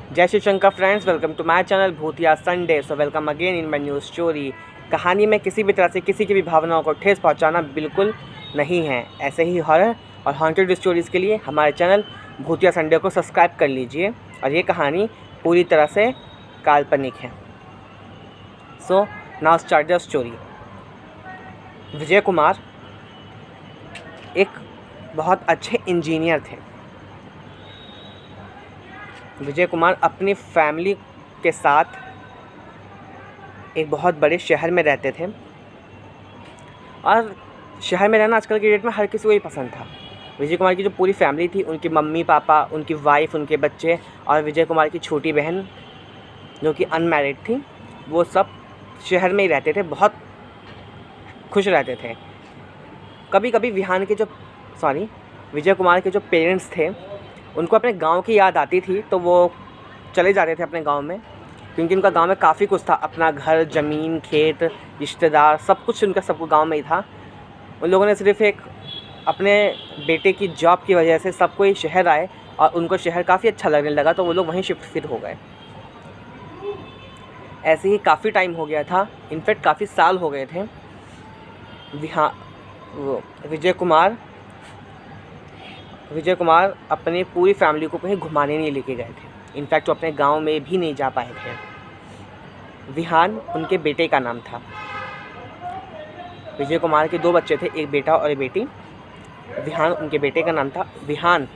जय Shri Shankar friends, welcome to my channel भूतिया Sunday. So welcome again in my new story. कहानी में किसी भी तरह से किसी की भी भावनाओं को ठेस पहुंचाना बिल्कुल नहीं है। ऐसे ही हॉरर और हॉन्टेड स्टोरीज़ के लिए हमारे चैनल भूतिया संडे को सब्सक्राइब कर लीजिए। और ये कहानी पूरी तरह से काल्पनिक है। So now start the story. Vijay Kumar एक बहुत अच्छे इंजीनियर थे। विजय कुमार अपनी फैमिली के साथ एक बहुत बड़े शहर में रहते थे और शहर में रहना आजकल की डेट में हर किसी को ही पसंद था। विजय कुमार की जो पूरी फैमिली थी, उनकी मम्मी पापा, उनकी वाइफ, उनके बच्चे और विजय कुमार की छोटी बहन जो कि अनमैरिड थी, वो सब शहर में ही रहते थे। बहुत खुश रहते थे। कभी कभी विजय कुमार के जो पेरेंट्स थे, उनको अपने गांव की याद आती थी तो वो चले जाते थे अपने गांव में, क्योंकि उनका गांव में काफ़ी कुछ था। अपना घर, ज़मीन, खेत, रिश्तेदार, सब कुछ उनका सबको गांव में ही था। उन लोगों ने सिर्फ एक अपने बेटे की जॉब की वजह से सब कोई शहर आए और उनको शहर काफ़ी अच्छा लगने लगा, तो वो लोग वहीं शिफ्ट फिर हो गए। ऐसे ही काफ़ी टाइम हो गया था, इनफैक्ट काफ़ी साल हो गए थे। विजय कुमार अपनी पूरी फैमिली को कहीं घुमाने नहीं लेके गए थे। इनफैक्ट वो अपने गांव में भी नहीं जा पाए थे। विहान उनके बेटे का नाम था। विजय कुमार के 2 बच्चे थे, एक बेटा और एक बेटी। विहान उनके बेटे का नाम था। विहान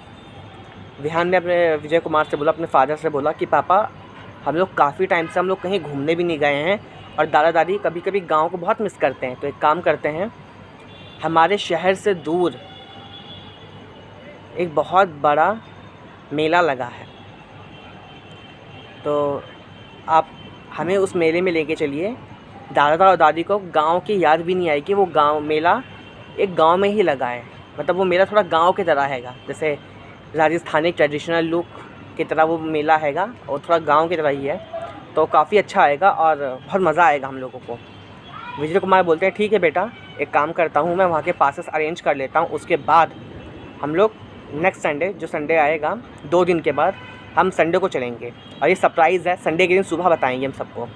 ने अपने विजय कुमार से बोला, अपने फादर से बोला कि पापा, हम लोग काफ़ी टाइम से हम लोग कहीं घूमने भी नहीं गए हैं और दादा दादी कभी कभी गाँव को बहुत मिस करते हैं। तो एक काम करते हैं, हमारे शहर से दूर एक बहुत बड़ा मेला लगा है, तो आप हमें उस मेले में लेके चलिए। दादा और दादी को गांव की याद भी नहीं आई कि वो मेला एक गांव में ही लगा है। मतलब वो मेला थोड़ा गांव की तरह हैगा, जैसे राजस्थानी ट्रेडिशनल लुक की तरह वो मेला हैगा और थोड़ा गांव की तरह ही है। तो काफ़ी अच्छा आएगा और बहुत मज़ा आएगा हम लोगों को। विजय कुमार बोलते हैं, ठीक है बेटा, एक काम करता हूँ, मैं वहाँ के पासेस अरेंज कर लेता हूँ। उसके बाद हम लोग नेक्स्ट संडे, जो संडे आएगा 2 दिन के बाद, हम संडे को चलेंगे। और ये सरप्राइज़ है, संडे के दिन सुबह बताएंगे हम सबको।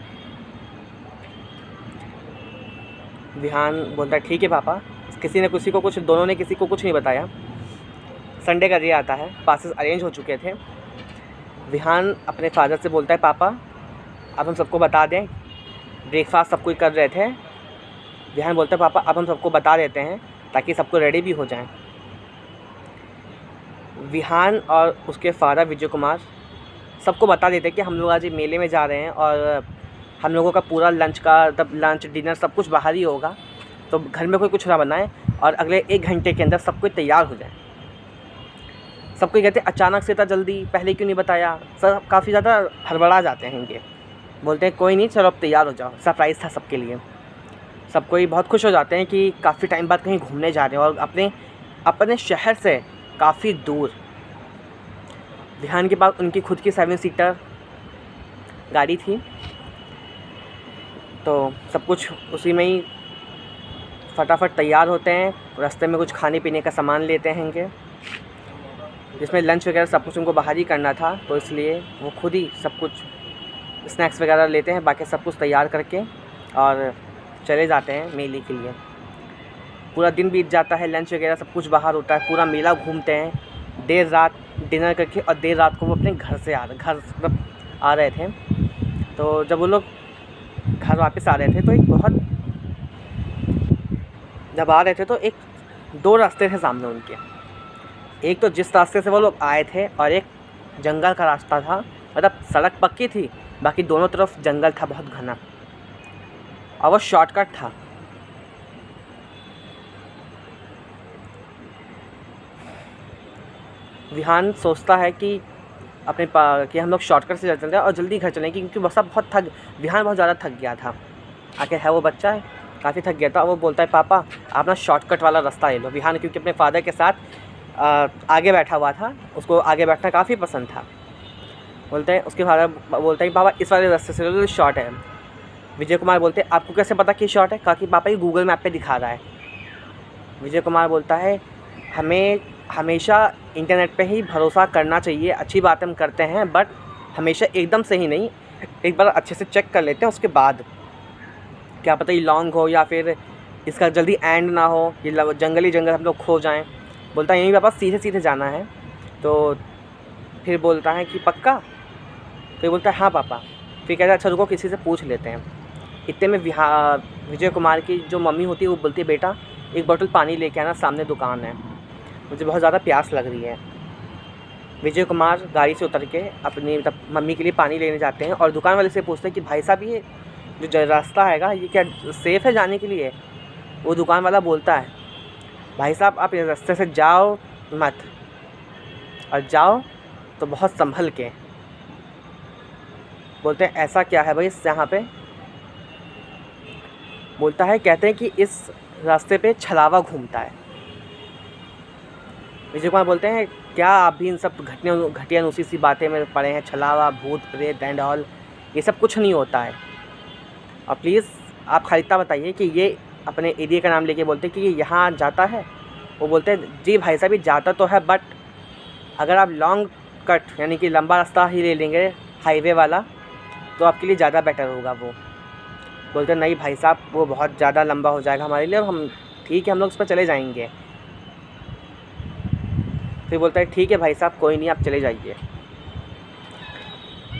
विहान बोलता है, ठीक है पापा। दोनों ने किसी को कुछ नहीं बताया। संडे का डे आता है, पासेस अरेंज हो चुके थे। विहान अपने फादर से बोलता है, पापा अब हम सबको बता दें, ब्रेकफास्ट सब कोई कर रहे थे। विहान बोलता है, पापा अब हम सबको बता देते हैं ताकि सबको रेडी भी हो जाएं। विहान और उसके फादर विजय कुमार सबको बता देते कि हम लोग आज मेले में जा रहे हैं और हम लोगों का पूरा लंच डिनर सब कुछ बाहर ही होगा, तो घर में कोई कुछ ना बनाए और अगले 1 घंटे के अंदर सब कोई तैयार हो जाए। सब कोई कहते हैं, अचानक से इतना जल्दी, पहले क्यों नहीं बताया? सब काफ़ी ज़्यादा हड़बड़ा जाते हैं इनके। बोलते हैं, कोई नहीं, चलो अब तैयार हो जाओ, सरप्राइज़ था सबके लिए। सब कोई बहुत खुश हो जाते हैं कि काफ़ी टाइम बाद कहीं घूमने जा रहे हैं और अपने शहर से काफ़ी दूर। विहान के पास उनकी खुद की 7 सीटर गाड़ी थी, तो सब कुछ उसी में ही फटाफट तैयार होते हैं। रास्ते में कुछ खाने पीने का सामान लेते हैं इनके, जिसमें लंच वगैरह सब कुछ उनको बाहर ही करना था, तो इसलिए वो खुद ही सब कुछ स्नैक्स वगैरह लेते हैं, बाकी सब कुछ तैयार करके और चले जाते हैं मेले के लिए। पूरा दिन बीत जाता है, लंच वगैरह सब कुछ बाहर होता है, पूरा मेला घूमते हैं। देर रात डिनर करके और देर रात को वो अपने घर से आ रहे थे। तो जब वो लोग घर वापस आ रहे थे तो जब आ रहे थे तो 2 रास्ते थे सामने उनके। एक तो जिस रास्ते से वो लोग आए थे और एक जंगल का रास्ता था। मतलब सड़क पक्की थी, बाकी दोनों तरफ जंगल था बहुत घना, और वो शॉर्टकट था। विहान सोचता है कि कि हम लोग शॉर्टकट से चलते हैं और जल्दी घर चलेंगे, क्योंकि विहान बहुत ज़्यादा थक गया था। आखिर है वो बच्चा है, काफ़ी थक गया था। वो बोलता है, पापा आप ना शॉर्टकट वाला रास्ता ले लो। विहान क्योंकि अपने फादर के साथ आगे बैठा हुआ था, उसको आगे बैठना काफ़ी पसंद था। उसके फादर बोलता है, पापा इस वाले रास्ते से लो, शॉर्ट है। विजय कुमार बोलते हैं, आपको कैसे पता कि शॉर्ट है? कहा कि पापा ये गूगल मैप पे दिखा रहा है। विजय कुमार बोलता है, हमें हमेशा इंटरनेट पे ही भरोसा करना चाहिए। अच्छी बात हम करते हैं, बट हमेशा एकदम से ही नहीं, एक बार अच्छे से चेक कर लेते हैं, उसके बाद क्या पता ये लॉन्ग हो या फिर इसका जल्दी एंड ना हो, ये जंगल ही जंगल हम लोग खो जाएं। बोलता है यहीं पापा सीधे सीधे जाना है। तो फिर बोलता है कि पक्का? फिर बोलता है हाँ पापा। फिर कहता है अच्छा रुको किसी से पूछ लेते हैं। इतने में विजय कुमार की जो मम्मी होती है वो बोलती है बेटा एक बोतल पानी लेके आना, सामने दुकान है, मुझे बहुत ज़्यादा प्यास लग रही है। विजय कुमार गाड़ी से उतर के अपनी मतलब मम्मी के लिए पानी लेने जाते हैं और दुकान वाले से पूछते हैं कि भाई साहब ये जो रास्ता हैगा ये क्या सेफ़ है जाने के लिए? वो दुकान वाला बोलता है भाई साहब आप इस रास्ते से जाओ मत, और जाओ तो बहुत संभल के। बोलते हैं ऐसा क्या है भाई यहाँ पे? बोलता है कहते हैं कि इस रास्ते पे छलावा घूमता है। विजय कुमार बोलते हैं क्या आप भी इन सब घटिया नुसी सी बातें में पड़े हैं? छलावा, भूत प्रेत एंड ऑल, ये सब कुछ नहीं होता है। और प्लीज़ आप खाली इतना बताइए कि ये अपने एरिया का नाम लेके बोलते हैं कि ये यहाँ जाता है। वो बोलते हैं जी भाई साहब ये जाता तो है, बट अगर आप लॉन्ग कट यानी कि लंबा रास्ता ही ले लेंगे हाईवे वाला तो आपके लिए ज़्यादा बेटर होगा। वो बोलते हैं नहीं भाई साहब वो बहुत ज़्यादा लंबा हो जाएगा हमारे लिए, हम ठीक है हम लोग उस पर चले जाएंगे। फिर बोलता है ठीक है भाई साहब कोई नहीं आप चले जाइए।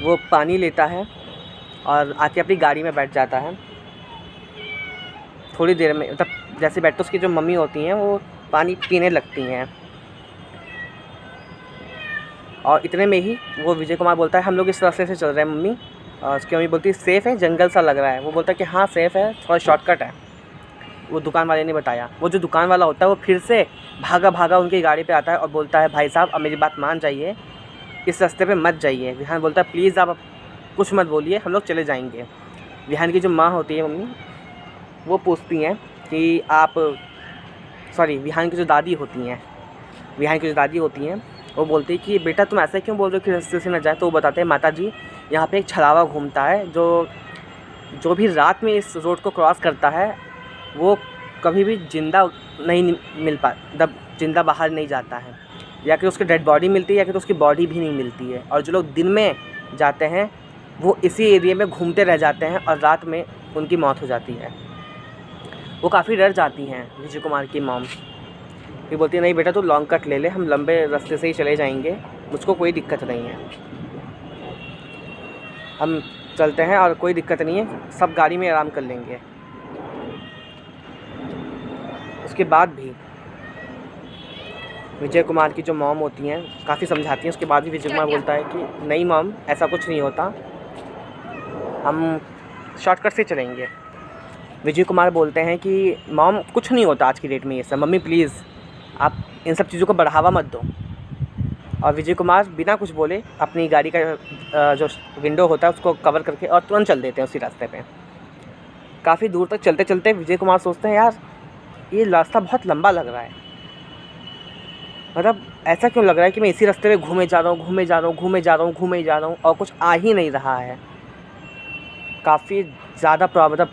वो पानी लेता है और आके अपनी गाड़ी में बैठ जाता है। थोड़ी देर में मतलब जैसे बैठते उसकी जो मम्मी होती हैं वो पानी पीने लगती हैं, और इतने में ही वो विजय कुमार बोलता है हम लोग इस रास्ते से चल रहे हैं मम्मी। और उसकी मम्मी बोलती है सेफ़ है, जंगल सा लग रहा है। वो बोलता है कि हाँ सेफ़ है, थोड़ा शॉर्टकट है। वो दुकान वाले ने बताया। वो जो दुकान वाला होता है वो फिर से भागा भागा उनकी गाड़ी पे आता है और बोलता है भाई साहब अब मेरी बात मान जाइए, इस रास्ते पे मत जाइए। विहान बोलता है प्लीज़ आप कुछ मत बोलिए, हम लोग चले जाएंगे। विहान की जो माँ होती है मम्मी, वो पूछती हैं कि आप विहान की जो दादी होती हैं वो बोलती है कि बेटा तुम ऐसा क्यों बोल रहे हो कि रास्ते से न जाए? तो वो बताते हैं माता जी यहाँ पे एक छलावा घूमता है जो भी रात में इस रोड को क्रॉस करता है वो कभी भी ज़िंदा नहीं मिल मतलब ज़िंदा बाहर नहीं जाता है, या कि उसकी डेड बॉडी मिलती है या कि तो उसकी बॉडी भी नहीं मिलती है। और जो लोग दिन में जाते हैं वो इसी एरिया में घूमते रह जाते हैं और रात में उनकी मौत हो जाती है। वो काफ़ी डर जाती हैं विजय कुमार की मॉम। फिर बोलती है नहीं बेटा तू लॉन्ग कट ले ले, हम लंबे रास्ते से ही चले जाएंगे, मुझको कोई दिक्कत नहीं है, हम चलते हैं और कोई दिक्कत नहीं है, सब गाड़ी में आराम कर लेंगे। उसके बाद भी विजय कुमार की जो मॉम होती हैं काफ़ी समझाती हैं, उसके बाद भी विजय कुमार बोलता है कि नहीं मॉम ऐसा कुछ नहीं होता, हम शॉर्टकट से चलेंगे। विजय कुमार बोलते हैं कि मॉम कुछ नहीं होता आज की डेट में ये सब, मम्मी प्लीज़ आप इन सब चीज़ों को बढ़ावा मत दो। और विजय कुमार बिना कुछ बोले अपनी गाड़ी का जो विंडो होता है उसको कवर करके और तुरंत चल देते हैं उसी रास्ते पे। काफ़ी दूर तक चलते चलते विजय कुमार सोचते हैं यार ये रास्ता बहुत लंबा लग रहा है, मतलब ऐसा क्यों लग रहा है कि मैं इसी रास्ते पे घूमे जा रहा हूँ और कुछ आ ही नहीं रहा है। काफ़ी ज़्यादा मतलब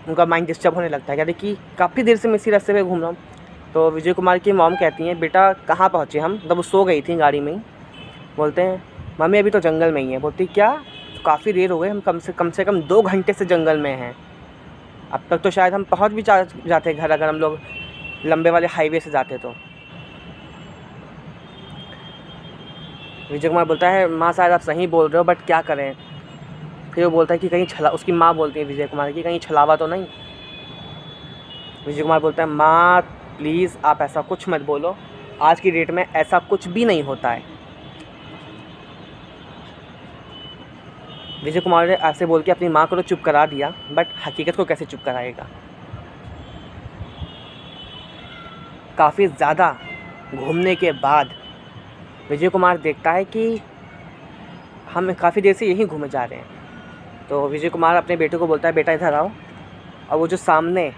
उनका माइंड डिस्टर्ब होने लगता है, कहते कि काफ़ी देर से मैं इसी रास्ते पे घूम रहा हूँ। तो विजय कुमार की मॉम कहती हैं बेटा कहाँ पहुँचे हम? मतलब वो सो गई थी गाड़ी में ही। बोलते हैं मम्मी अभी तो जंगल में ही है। बोलती क्या? तो काफ़ी देर हो गए, हम कम से कम 2 घंटे से जंगल में हैं, अब तक तो शायद हम पहुँच भी जाते घर अगर हम लोग लंबे वाले हाईवे से जाते तो। विजय कुमार बोलता है माँ शायद आप सही बोल रहे हो बट क्या करें। फिर वो बोलता है कि कहीं उसकी माँ बोलती है विजय कुमार की कहीं छलावा तो नहीं। विजय कुमार बोलता है माँ प्लीज़ आप ऐसा कुछ मत बोलो, आज की डेट में ऐसा कुछ भी नहीं होता है। विजय कुमार ने ऐसे बोल के अपनी माँ को तो चुप करा दिया, बट हकीकत को कैसे चुप कराएगा। काफ़ी ज़्यादा घूमने के बाद विजय कुमार देखता है कि हम काफ़ी देर से यहीं घूमे जा रहे हैं। तो विजय कुमार अपने बेटे को बोलता है बेटा इधर आओ, और वो जो सामने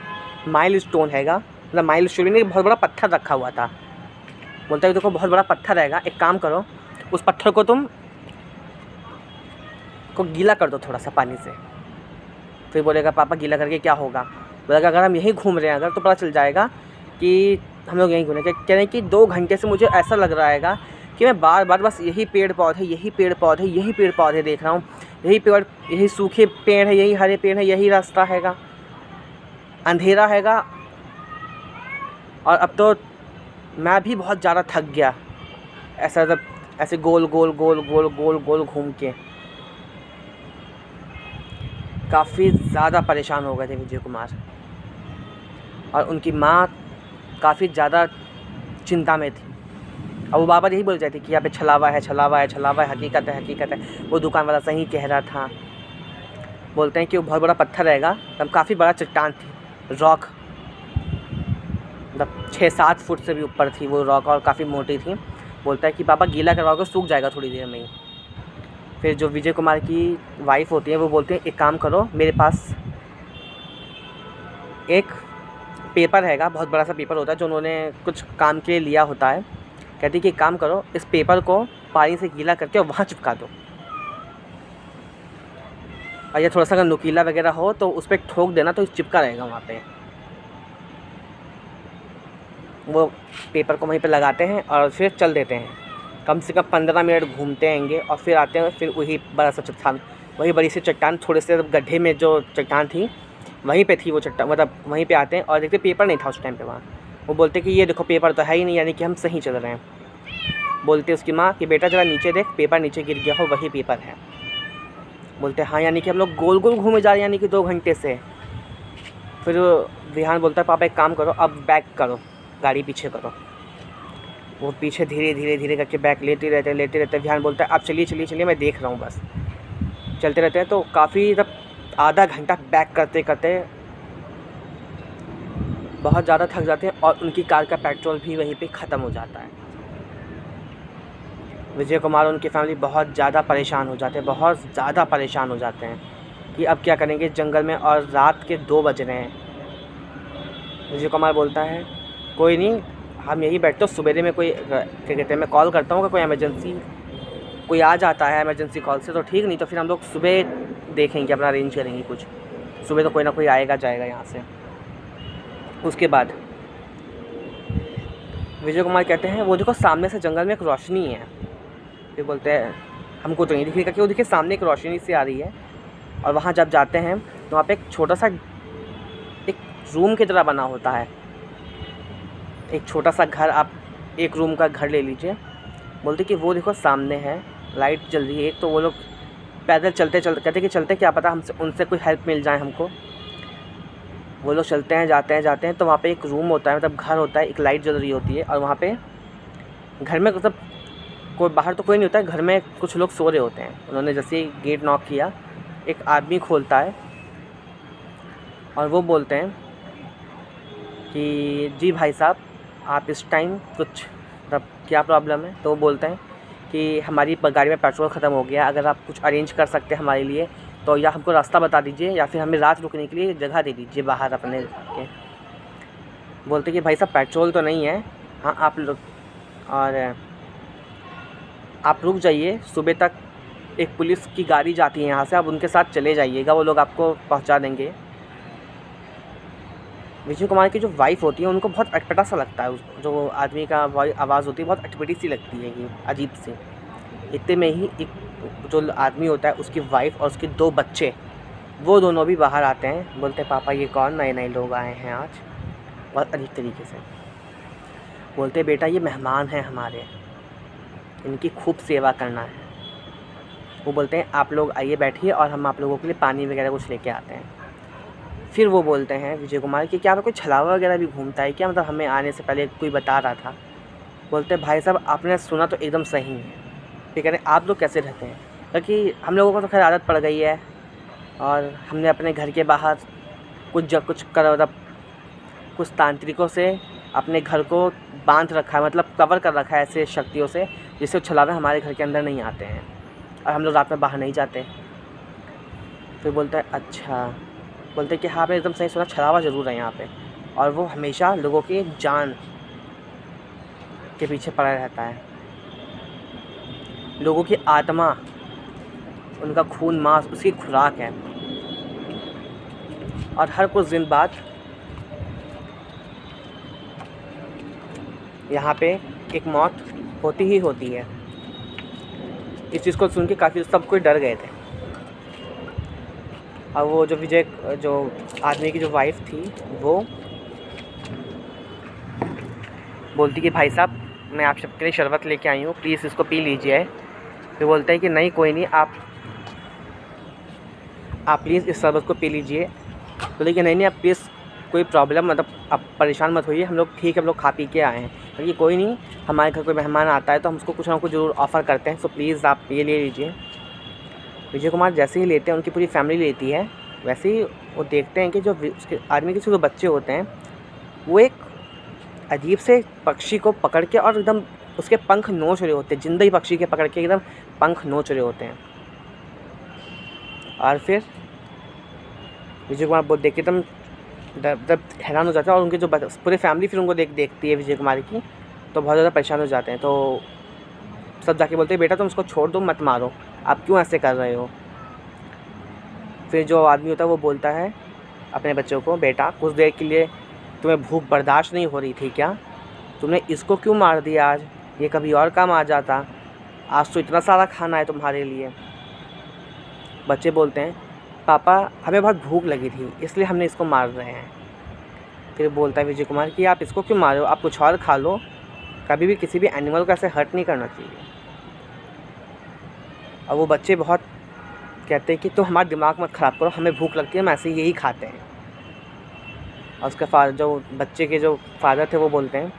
माइल स्टोन हैगा, मतलब माइल स्टोन में बहुत बड़ा पत्थर रखा हुआ था। बोलता है देखो बहुत बड़ा पत्थर रहेगा, एक काम करो उस पत्थर को तुम गीला कर दो थोड़ा सा पानी से। फिर बोलेगा पापा गीला करके क्या होगा? बोलेगा अगर हम यहीं घूम रहे हैं अगर तो पता चल जाएगा कि हम लोग यहीं घूमे। कह रहे हैं कि 2 घंटे से मुझे ऐसा लग रहा है कि मैं बार बार बस यही पेड़ पौधे देख रहा हूँ, यही सूखे पेड़ है, यही हरे पेड़ है, यही रास्ता हैगा, अंधेरा हैगा। और अब तो मैं भी बहुत ज़्यादा थक गया ऐसे गोल गोल घूम के। काफ़ी ज़्यादा परेशान हो गए थे विजय कुमार, और उनकी माँ काफ़ी ज़्यादा चिंता में थी। अब वो बार-बार यही बोल रहे थे कि यहाँ पे छलावा है, हकीकत है। वो दुकान वाला सही कह रहा था। बोलते हैं कि वो बहुत बड़ा पत्थर रहेगा, तब काफ़ी बड़ा चट्टान थी, रॉक, मतलब 6-7 फुट से भी ऊपर थी वो रॉक, और काफ़ी मोटी थी। बोलता है कि पापा गीला करवाओगे सूख जाएगा थोड़ी देर में ही। फिर जो विजय कुमार की वाइफ होती है वो बोलती है एक काम करो, मेरे पास एक पेपर हैगा, बहुत बड़ा सा पेपर होता है जो उन्होंने कुछ काम के लिए लिया होता है। कहती कि एक काम करो, इस पेपर को पानी से गीला करके और वहाँ चिपका दो, और ये थोड़ा सा अगर नुकीला वगैरह हो तो उस पर ठोक देना तो चिपका रहेगा वहाँ पे। वो पेपर को वहीं पे लगाते हैं और फिर चल देते हैं। कम से कम 15 मिनट घूमते हैंगे और फिर आते हैं, फिर वही बड़ा सा चट्टान, वही बड़ी सी चट्टान, थोड़े से गड्ढे में जो चट्टान थी वहीं पे थी वो चट्टान, मतलब वहीं पे आते हैं और देखते पेपर नहीं था उस टाइम पे वहाँ। वो बोलते कि ये देखो पेपर तो है ही नहीं, यानी कि हम सही चल रहे हैं। बोलते उसकी माँ कि बेटा ज़रा नीचे देख, पेपर नीचे गिर गया हो, वही पेपर है। बोलते हाँ, यानी कि हम लोग गोल गोल घूमे जा रहे हैं, यानी कि 2 घंटे से। फिर विहान बोलता है पापा एक काम करो, अब बैक करो, गाड़ी पीछे करो। वो पीछे धीरे धीरे करके बैक लेते रहते। विहान बोलता है अब चलिए, मैं देख रहा हूँ बस। चलते रहते हैं तो काफ़ी जब आधा घंटा बैक करते करते बहुत ज़्यादा थक जाते हैं और उनकी कार का पेट्रोल भी वहीं पे ख़त्म हो जाता है। विजय कुमार और उनकी फैमिली बहुत ज़्यादा परेशान हो जाते हैं कि अब क्या करेंगे जंगल में, और रात के 2 बज रहे हैं। विजय कुमार बोलता है कोई नहीं, हम यहीं बैठते हो, सुबेरे में कोई क्या कहते हैं मैं कॉल करता हूँ, कि कोई इमरजेंसी कोई आ जाता है इमरजेंसी कॉल से तो ठीक, नहीं तो फिर हम लोग सुबह देखेंगे, अपना अरेंज करेंगे कुछ। सुबह तो कोई ना कोई आएगा जाएगा यहाँ से। उसके बाद विजय कुमार कहते हैं वो देखो सामने से जंगल में एक रोशनी है। फिर बोलते हैं हमको तो नहीं दिख रही, क्योंकि वो देखिए सामने एक रोशनी सी आ रही है। और वहाँ जब जाते हैं तो वहाँ पे एक छोटा सा एक रूम की तरह बना होता है, एक छोटा सा घर, आप एक रूम का घर ले लीजिए। बोलते कि वो देखो सामने है, लाइट जल रही है। एक तो वो लोग पैदल चलते कहते कि चलते, क्या पता हमसे उनसे कोई हेल्प मिल जाए हमको। वो लोग चलते हैं, जाते हैं तो वहाँ पे एक रूम होता है, मतलब घर होता है, एक लाइट जल रही होती है। और वहाँ पे घर में मतलब कोई बाहर तो कोई नहीं होता है, घर में कुछ लोग सो रहे होते हैं। उन्होंने जैसे ही गेट नॉक किया, एक आदमी खोलता है और वो बोलते हैं कि जी भाई साहब आप इस टाइम कुछ मतलब क्या प्रॉब्लम है। तो वो बोलते हैं कि हमारी गाड़ी में पेट्रोल ख़त्म हो गया, अगर आप कुछ अरेंज कर सकते हैं हमारे लिए तो या हमको रास्ता बता दीजिए या फिर हमें रात रुकने के लिए जगह दे दीजिए बाहर अपने के। बोलते कि भाई साहब पेट्रोल तो नहीं है, हाँ आप लोग और आप रुक जाइए, सुबह तक एक पुलिस की गाड़ी जाती है यहाँ से, आप उनके साथ चले जाइएगा, वो लोग आपको पहुँचा देंगे। विजय कुमार की जो वाइफ होती है उनको बहुत अटपटा सा लगता है, जो आदमी का आवाज़ होती है बहुत अटपटी सी लगती है, ये अजीब सी। इतने में ही एक जो आदमी होता है उसकी वाइफ और उसके 2 बच्चे, वो दोनों भी बाहर आते हैं। बोलते हैं पापा ये कौन नए लोग आए हैं आज, बहुत अजीब तरीके से। बोलते बेटा ये मेहमान हैं हमारे, इनकी खूब सेवा करना है। वो बोलते हैं आप लोग आइए बैठिए और हम आप लोगों के लिए पानी वगैरह कुछ लेके आते हैं। फिर वो बोलते हैं विजय कुमार कि क्या आप कोई छलावा वगैरह भी घूमता है क्या, मतलब हमें आने से पहले कोई बता रहा था। बोलते भाई साहब आपने सुना तो एकदम सही है। फिर कह रहे आप लोग कैसे रहते हैं, क्योंकि हम लोगों को तो खैर आदत पड़ गई है और हमने अपने घर के बाहर कुछ तांत्रिकों से अपने घर को बांध रखा है, मतलब कवर कर रखा है ऐसे शक्तियों से, जिससे छलावे हमारे घर के अंदर नहीं आते हैं और हम लोग रात में बाहर नहीं जाते। फिर बोलता है अच्छा। बोलते कि हाँ आपने एकदम सही सुना, छलावा ज़रूर है यहाँ पे, और वो हमेशा लोगों की जान के पीछे पड़ा रहता है। लोगों की आत्मा, उनका खून मांस उसकी खुराक है। और हर कुछ दिन बाद यहाँ पे एक मौत होती ही होती है। इस चीज़ को सुन के काफ़ी सब कोई डर गए थे। और वो जो आदमी की जो वाइफ थी वो बोलती कि भाई साहब मैं आप सबके लिए शरबत लेके आई हूँ, प्लीज़ इसको पी लीजिए। फिर बोलता है कि नहीं कोई नहीं, आप प्लीज़ इस शरबत को पी लीजिए। तो लेकिन नहीं आप प्लीज़, कोई प्रॉब्लम मतलब आप परेशान मत होइए, हम लोग ठीक है, हम लोग खा पी के आए हैं। क्योंकि कोई नहीं, हमारे घर कोई मेहमान आता है तो हम उसको कुछ ना कुछ ज़रूर ऑफ़र करते हैं, सो प्लीज़ आप ये ले लीजिए। विजय कुमार जैसे ही लेते हैं, उनकी पूरी फैमिली लेती है। वैसे ही वो देखते हैं कि जो उसके आदमी के जो बच्चे होते हैं वो एक अजीब से पक्षी को पकड़ के और एकदम उसके पंख नोच रहे होते हैं, जिंदा ही पक्षी के पकड़ के एकदम पंख नोच रहे होते हैं। और फिर विजय कुमार बहुत देख के एकदम हैरान हो जाता है। और उनकी जो पूरी फैमिली फिर उनको देखती है विजय कुमार की, तो बहुत ज़्यादा परेशान हो जाते हैं। तो सब जाके बोलते हैं बेटा तुम उसको छोड़ दो, मत मारो, आप क्यों ऐसे कर रहे हो। फिर जो आदमी होता है वो बोलता है अपने बच्चों को, बेटा कुछ देर के लिए तुम्हें भूख बर्दाश्त नहीं हो रही थी क्या, तुमने इसको क्यों मार दिया आज, ये कभी और काम आ जाता, आज तो इतना सारा खाना है तुम्हारे लिए। बच्चे बोलते हैं पापा हमें बहुत भूख लगी थी इसलिए हमने इसको मार रहे हैं। फिर बोलता है विजय कुमार कि आप इसको क्यों मार रहे हो, आप कुछ और खा लो, कभी भी किसी भी एनिमल को ऐसे हर्ट नहीं करना चाहिए। और वो बच्चे बहुत कहते हैं कि तो हमारा दिमाग मत ख़राब करो, हमें भूख लगती है, हम ऐसे यही खाते हैं। और उसके जो बच्चे के जो फादर थे वो बोलते हैं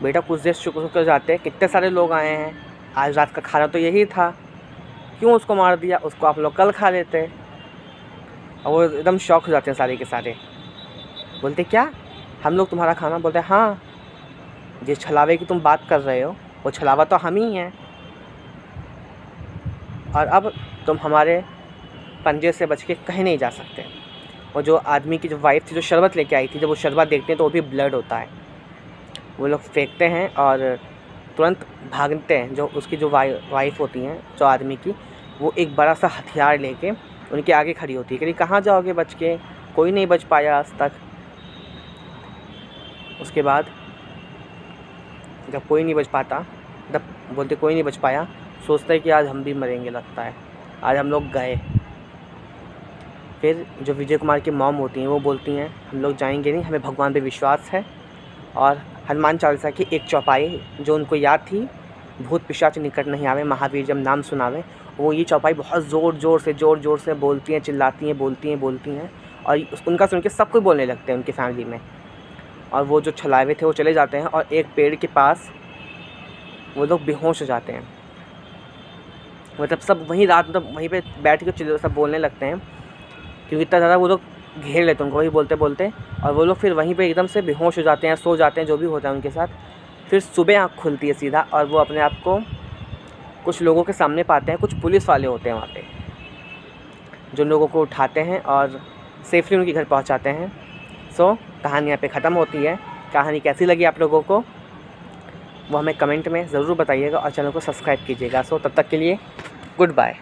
बेटा कुछ देर शुक्र कर जाते, कितने सारे लोग आए हैं, आज रात का खाना तो यही था, क्यों उसको मार दिया, उसको आप लोग कल खा लेते। और वो एकदम शॉक हो जाते हैं सारे के सारे, बोलते क्या हम लोग तुम्हारा खाना, बोलते हाँ जिस छलावे की तुम बात कर रहे हो वो छलावा तो हम ही हैं, और अब तुम हमारे पंजे से बच के कहीं नहीं जा सकते। और जो आदमी की जो वाइफ थी जो शरबत लेके आई थी, जब वो शरबत देखते हैं तो वो भी ब्लड होता है, वो लोग फेंकते हैं और तुरंत भागते हैं। जो उसकी जो वाइफ होती हैं जो आदमी की, वो एक बड़ा सा हथियार लेके उनके आगे खड़ी होती है कि कहाँ जाओगे बच के, कोई नहीं बच पाया आज तक। उसके बाद जब कोई नहीं बच पाता, जब बोलते कोई नहीं बच पाया, सोचता है कि आज हम भी मरेंगे, लगता है आज हम लोग गए। फिर जो विजय कुमार की मॉम होती हैं वो बोलती हैं हम लोग जाएंगे नहीं, हमें भगवान पे विश्वास है। और हनुमान चालीसा की एक चौपाई जो उनको याद थी, भूत पिशाच निकट नहीं आवे, महावीर जब नाम सुनावे, वो ये चौपाई बहुत ज़ोर ज़ोर से बोलती हैं, चिल्लाती हैं, बोलती हैं। और उनका सुन के सब कोई बोलने लगते हैं उनकी फैमिली में। और वो जो छलावे थे वो चले जाते हैं और एक पेड़ के पास वो लोग बेहोश हो जाते हैं। मतलब सब वहीं रात मतलब वहीं पे बैठ के सब बोलने लगते हैं, क्योंकि इतना ज़्यादा वो लोग घेर लेते हैं उनको, वही बोलते। और वो लोग फिर वहीं पे एकदम से बेहोश हो जाते हैं, सो जाते हैं, जो भी होता है उनके साथ। फिर सुबह आँख खुलती है सीधा, और वो अपने आप को कुछ लोगों के सामने पाते हैं। कुछ पुलिस वाले होते हैं वहाँ पे जो लोगों को उठाते हैं और सेफली उनके घर पहुँचाते हैं। सो कहानी यहाँ पे ख़त्म होती है। कहानी कैसी लगी आप लोगों को वो हमें कमेंट में ज़रूर बताइएगा और चैनल को सब्सक्राइब कीजिएगा। सो तब तक के लिए गुड बाय।